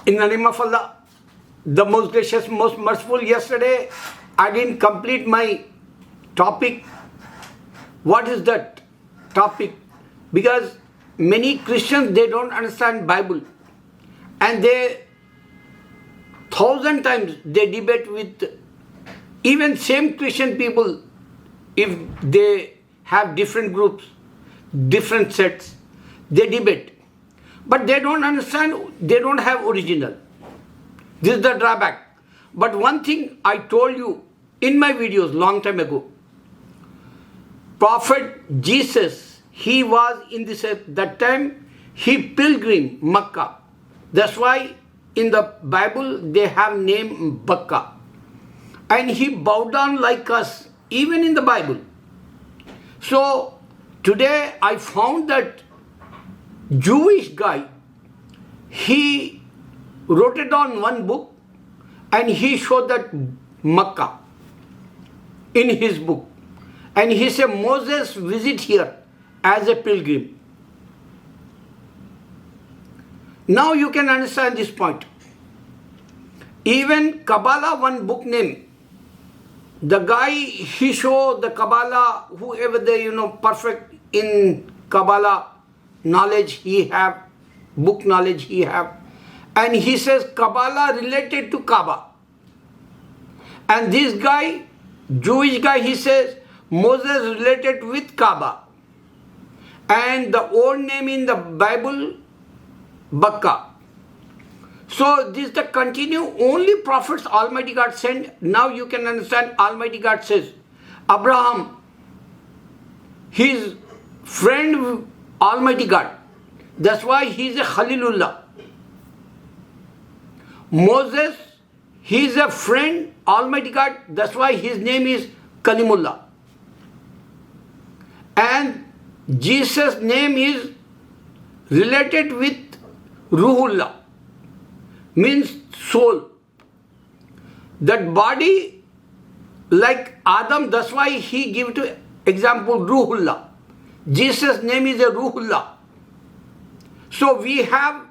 In the name of Allah, the most gracious, most merciful, yesterday I didn't complete my topic. What is that topic? Because many Christians, they don't understand Bible, and they 1,000 times they debate with even same Christian people. If they have different groups, different sets, they debate, but they don't understand, they don't have original. This is the drawback. But one thing I told you in my videos long time ago, Prophet Jesus, he was in this, that time he pilgrim Makkah. That's why in the Bible they have name Bakka. And he bowed down like us, even in the Bible. So today I found that Jewish guy, he wrote it on one book and he showed that Makkah in his book. And he said Moses visit here as a pilgrim. Now you can understand this point. Even Kabbalah, one book name, the guy, he showed the Kabbalah, whoever they, perfect in Kabbalah knowledge he have, book knowledge he have. And he says Kabbalah related to Kaaba. And this guy, Jewish guy, he says Moses related with Kaaba. And the old name in the Bible, Bakka. So this the continue, only prophets Almighty God sent. Now you can understand, Almighty God says, Abraham, his friend Almighty God. That's why he is a Khalilullah. Moses, he is a friend Almighty God. That's why his name is Kalimullah. And Jesus' name is related with Ruhullah, means soul. That body, like Adam, that's why he give to example Ruhullah. Jesus' name is a Ruhullah. So we have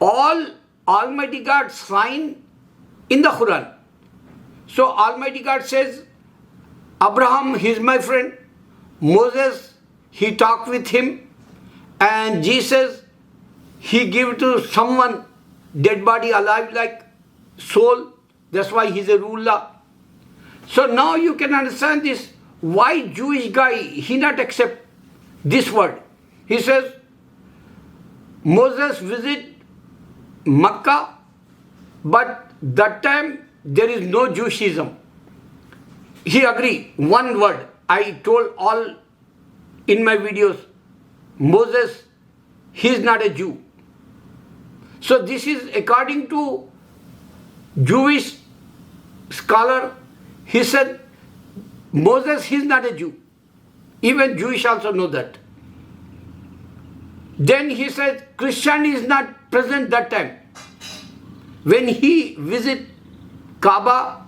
all Almighty God's sign in the Quran. So Almighty God says, Abraham, he is my friend. Moses, he talked with him. And Jesus, he give to someone dead body alive like soul. That's why he's a ruler. So now you can understand this. Why Jewish guy, he not accept this word. He says, Moses visit Makkah, but that time there is no Jewishism. He agree, one word. I told all in my videos, Moses, he is not a Jew. So this is according to Jewish scholar. He said, Moses, he is not a Jew. Even Jewish also know that. Then he said, Christianity is not present that time. When he visit Kaaba,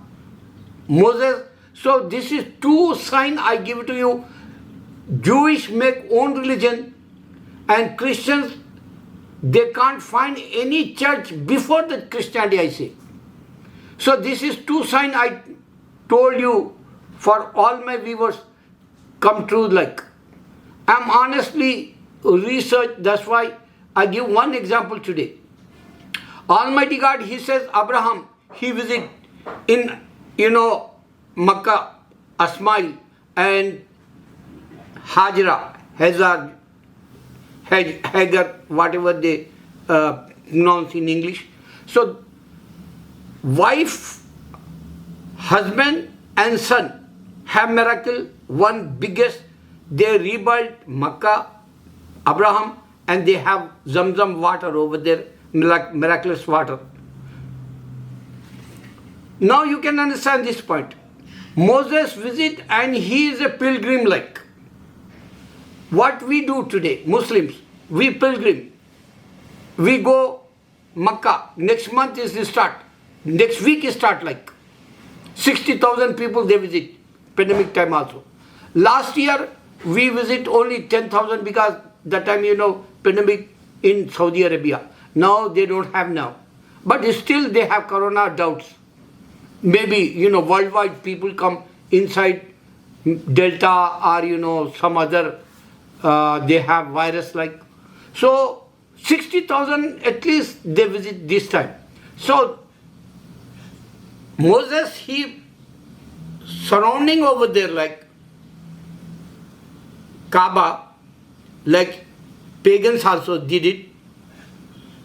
Moses, so this is two sign I give to you. Jewish make own religion and Christians, they can't find any church before the Christianity, I say. So this is two sign I told you for all my viewers come true like. I'm honestly research, that's why I give one example today. Almighty God, he says Abraham, he visit in, Makkah, Ismail and Hajra, Hagar, whatever they pronounce in English. So, wife, husband and son have miracle. One biggest, they rebuilt Makkah, Abraham, and they have Zamzam water over there, miraculous water. Now you can understand this point. Moses visit and he is a pilgrim like. What we do today, Muslims, we pilgrim. We go Makkah. Next month is the start. Next week is start like. 60,000 people they visit. Pandemic time also. Last year we visit only 10,000 because that time pandemic in Saudi Arabia. Now they don't have now. but still they have corona doubts. Maybe, worldwide people come inside Delta or, some other, they have virus like. So, 60,000 at least they visit this time. So, Moses, he surrounding over there like Kaaba, like pagans also did it.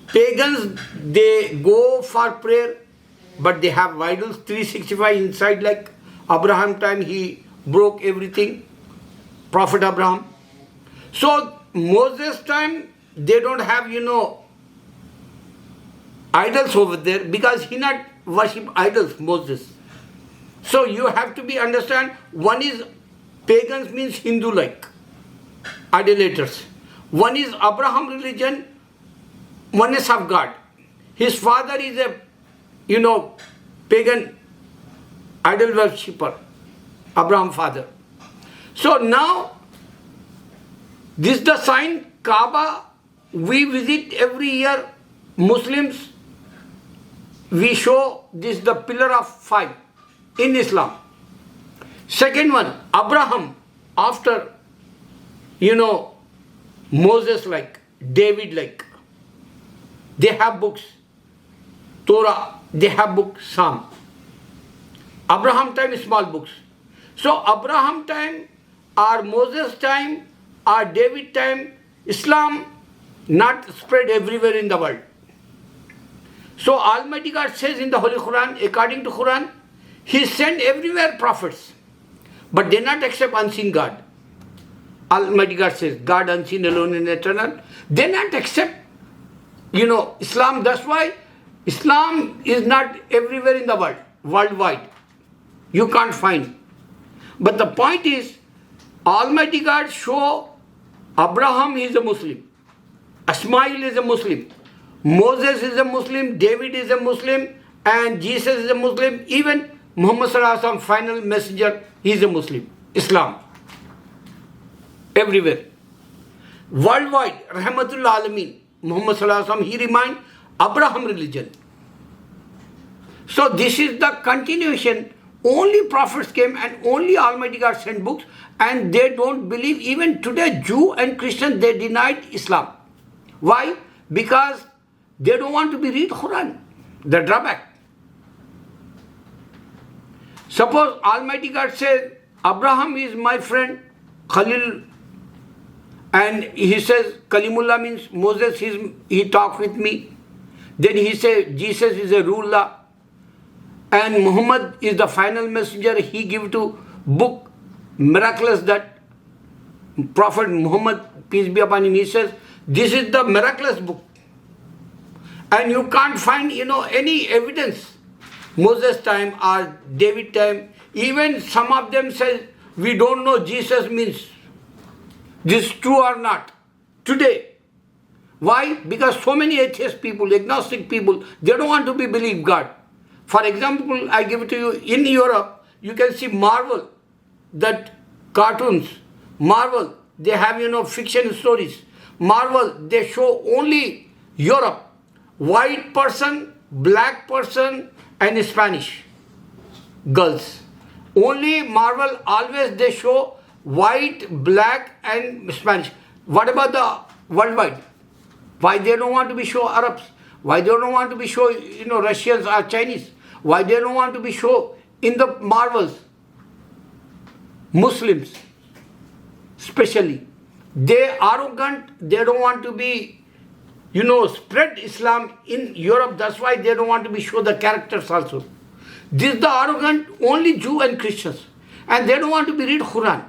Pagans, they go for prayer, but they have idols 365 inside, like Abraham time he broke everything, Prophet Abraham. So Moses time they don't have, idols over there because he not worship idols, Moses. So you have to be understand, one is pagans means Hindu like, idolaters. One is Abraham religion, oneness of God. His father is a, pagan idol worshipper, Abraham father. So now, this is the sign, Kaaba, we visit every year, Muslims, we show this the pillar of 5 in Islam. Second one, Abraham, after, Moses like, David like, they have books, Torah, they have books, Psalm. Abraham time is small books. So Abraham time or Moses time or David time, Islam not spread everywhere in the world. So Almighty God says in the Holy Quran, according to Quran, He sent everywhere prophets, but they not accept unseen God. Almighty God says, God unseen, alone and eternal. They not accept, Islam. That's why Islam is not everywhere in the world, worldwide. You can't find. But the point is, Almighty God show Abraham is a Muslim, Ismail is a Muslim, Moses is a Muslim, David is a Muslim, and Jesus is a Muslim. Even Muhammad Sallallahu Alaihi Wasallam, final messenger, he is a Muslim. Islam. Everywhere. Worldwide, Rahmatullah Alameen, Muhammad Sallallahu Alaihi Wasallam, he remind Abraham religion. So this is the continuation. Only prophets came and only Almighty God sent books, and they don't believe. Even today, Jew and Christian, they denied Islam. Why? Because they don't want to be read Quran. The drawback. Suppose Almighty God says, Abraham is my friend, Khalil, and he says, Kalimullah means Moses, he talked with me. Then he says, Jesus is a ruler, and Muhammad is the final messenger. He give to book, miraculous, that Prophet Muhammad, peace be upon him, he says, this is the miraculous book. And you can't find, any evidence. Moses time or David time, even some of them say, we don't know Jesus means. This is true or not. Today. Why? Because so many atheist people, agnostic people, they don't want to believe God. For example, I give it to you, in Europe, you can see Marvel, that cartoons, Marvel, they have, fiction stories. Marvel, they show only Europe, white person, black person, and Spanish girls. Only Marvel, always they show white, black, and Spanish. What about the worldwide? Why they don't want to be show Arabs? Why they don't want to be show, Russians or Chinese? Why they don't want to be show in the Marvels? Muslims, especially. They arrogant, they don't want to be, spread Islam in Europe. That's why they don't want to be show the characters also. This is the arrogant, only Jew and Christians. And they don't want to be read Quran.